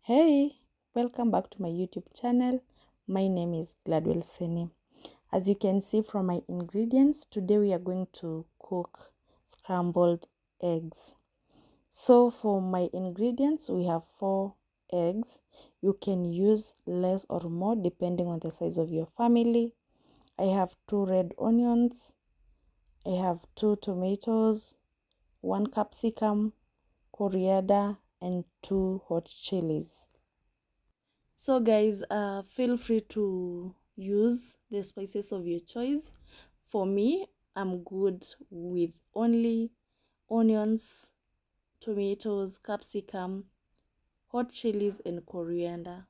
Hey, welcome back to my YouTube channel. My name is Gladwell Seni. As you can see from my ingredients, today we are going to cook scrambled eggs. So for my ingredients, we have 4 eggs. You can use less or more depending on the size of your family. I have 2 red onions. I have 2 tomatoes, 1 capsicum, coriander, and 2 hot chilies. So guys, feel free to use the spices of your choice. For me, I'm good with only onions, tomatoes, capsicum, hot chilies, and coriander.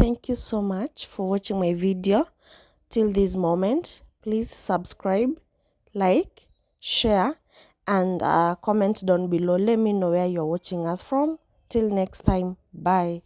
Thank you so much for watching my video till this moment. Please subscribe, like, share, and comment down below. Let me know where you're watching us from. Till next time, bye.